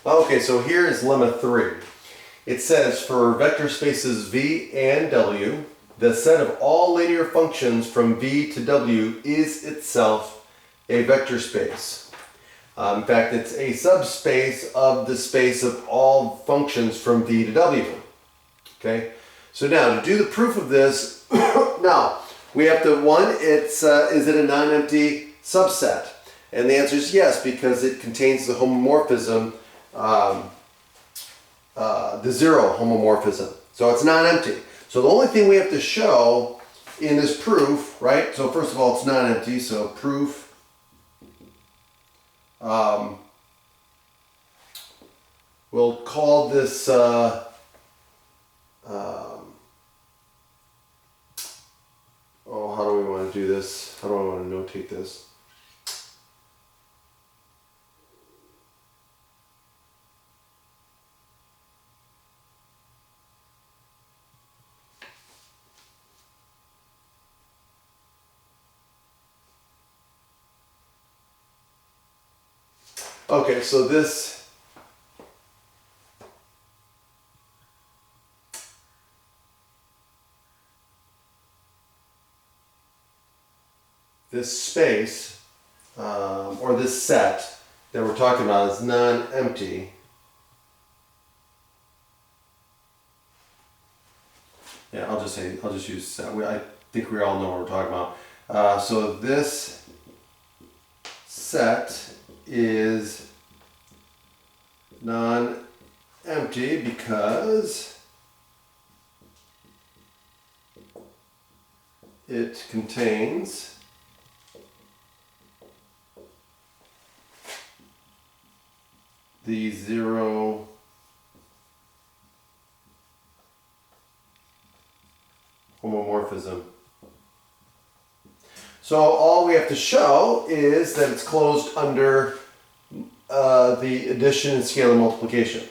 Okay, so here is lemma 3. It says for vector spaces V and W, the set of all linear functions from V to W is itself a vector space. In fact, it's a subspace of the space of all functions from V to W. Okay, so now to do the proof of this, now we have to, is it a non-empty subset? And the answer is yes, because it contains the homomorphism, the zero homomorphism. So it's non-empty. So the only thing we have to show in this proof, right? So first of all, it's non-empty, so proof we'll call this oh, how do we want to do this? How do I want to notate this? Okay, so this space or this set that we're talking about is non-empty. Yeah, I'll just use set. I think we all know what we're talking about. So this set is non-empty because it contains the zero homomorphism. So all we have to show is that it's closed under the addition and scalar multiplication.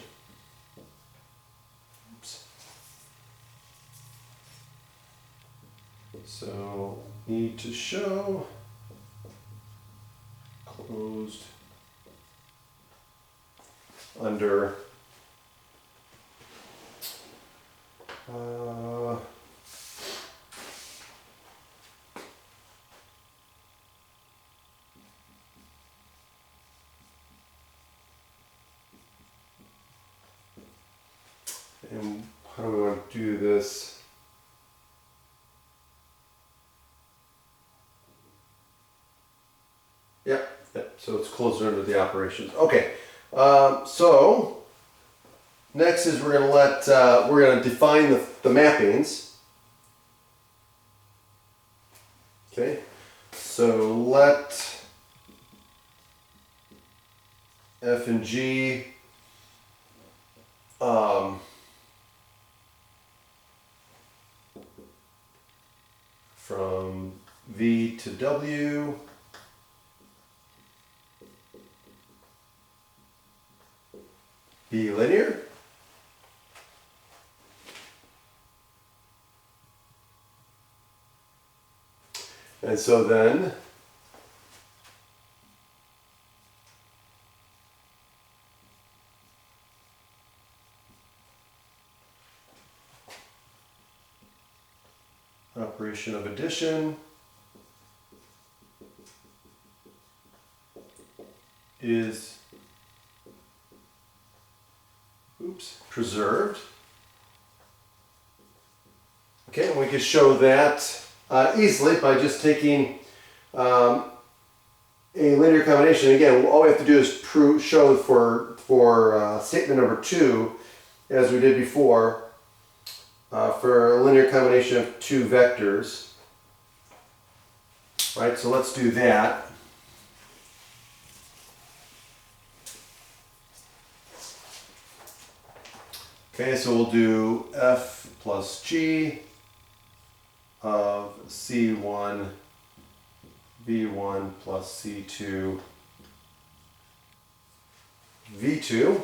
Oops. So need to show closed under and how do we want to do this? Yep. So it's closed under the operations. Okay. So next is we're going to define the mappings. Okay. So let F and G from V to W be linear. And so then operation of addition is preserved. Okay, and we can show that easily by just taking a linear combination. Again, all we have to do is show for statement number 2, as we did before, for a linear combination of 2 vectors. Right, so let's do that. Okay, so we'll do F plus G of C1 V1 plus C2 V2.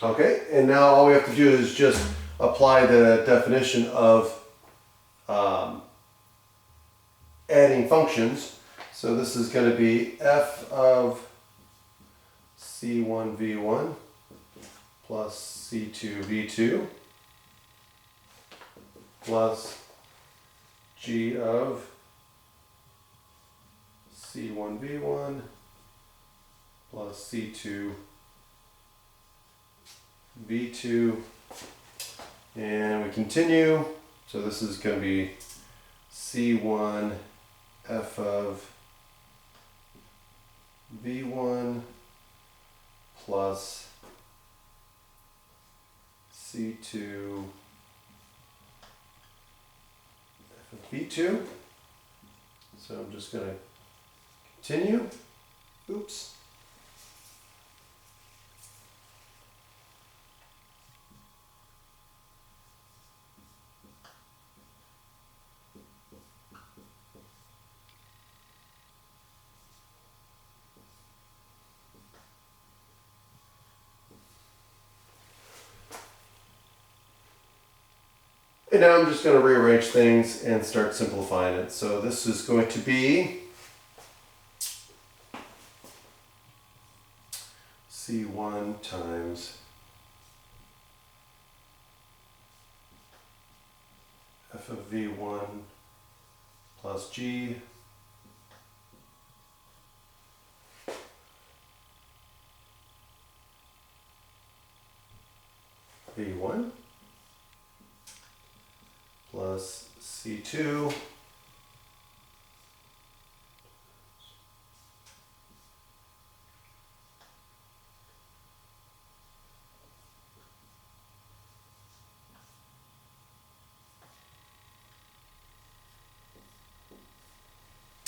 Okay, and now all we have to do is just apply the definition of adding functions. So this is going to be f of c1v1 plus c2v2 plus g of c1v1 plus c2v2, and we continue. So this is going to be c1 f of v1 plus c2 f of v2. So I'm just going to continue. Oops. And now I'm just going to rearrange things and start simplifying it. So this is going to be C1 times f of v1 plus g v1 plus c2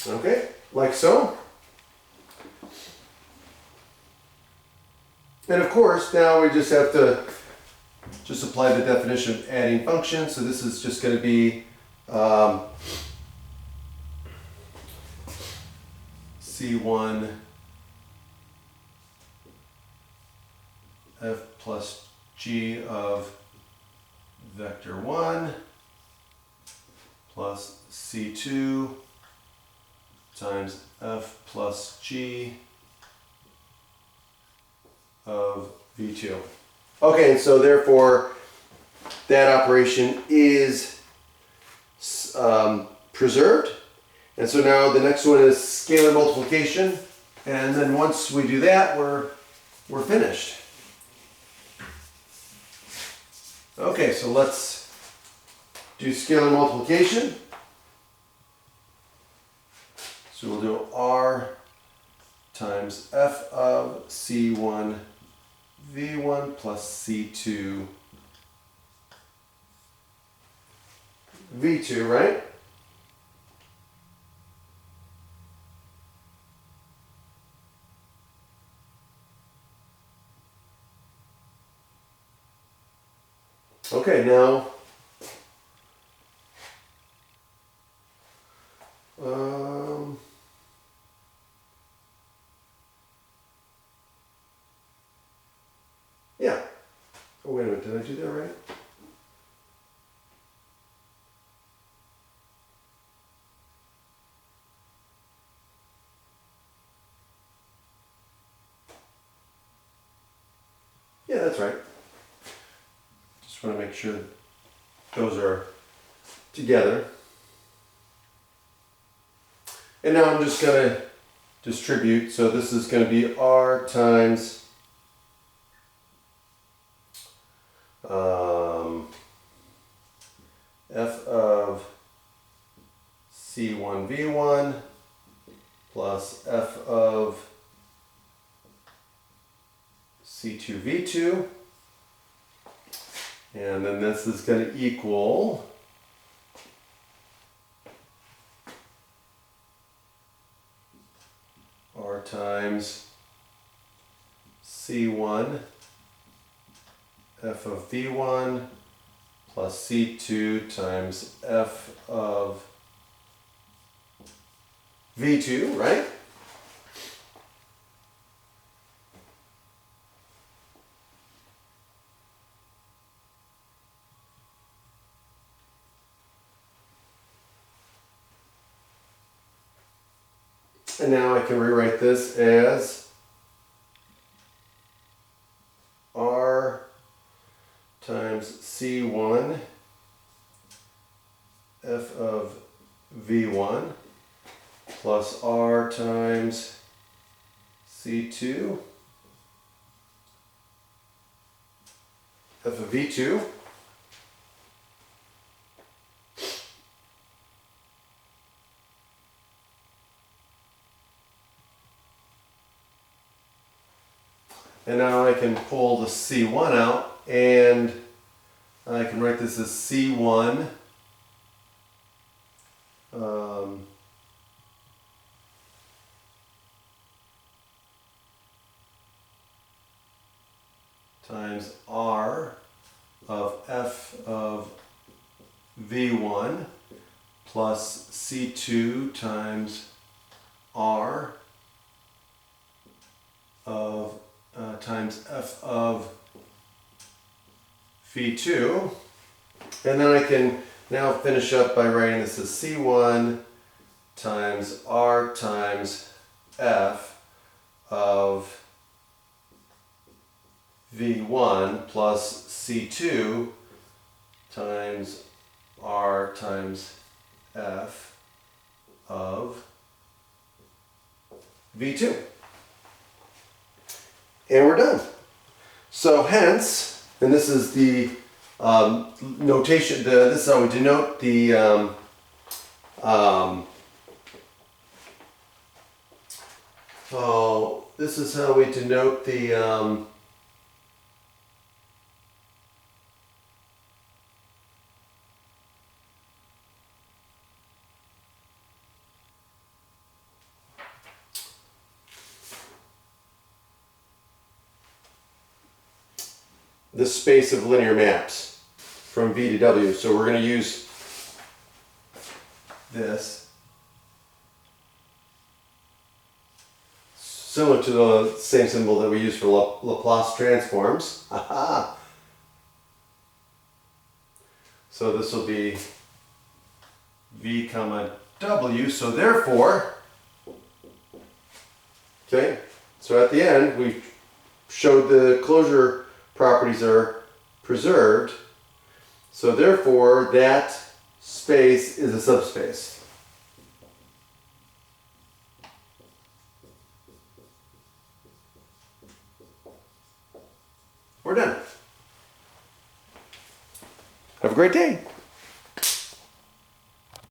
okay, like so. And of course, now we just have to just apply the definition of adding functions. So this is just going to be C1 f plus g of vector 1 plus C2 times f plus g of v2. Okay, and so therefore that operation is preserved. And so now the next one is scalar multiplication. And then once we do that, we're finished. Okay, so let's do scalar multiplication. So we'll do r times f of c1 v1 plus c2 v2, right? Okay, now yeah. Oh, wait a minute, did I do that right? Yeah, that's right. Just want to make sure those are together. And now I'm just going to distribute. So this is going to be r times f of c1 v1 plus f of c2 v2, and then this is going to equal r times c1 f of v1 plus c2 times f of v2, right? And now I can rewrite this as R times C1 f of V1 plus R times C2 f of V2 and now I can pull the C1 out and I can write this as C1 times R of f of V1 plus C2 times R of times f of V2, and then I can now finish up by writing this as C1 times R times f of V1 plus C2 times R times f of V2. And we're done. So hence, and this is the notation, this is how we denote the this is how we denote the space of linear maps from V to W. So we're going to use this, similar to the same symbol that we use for Laplace transforms. Aha! So this will be V comma W. So therefore, okay, so at the end we showed the closure properties are preserved, so therefore that space is a subspace. We're done. Have a great day.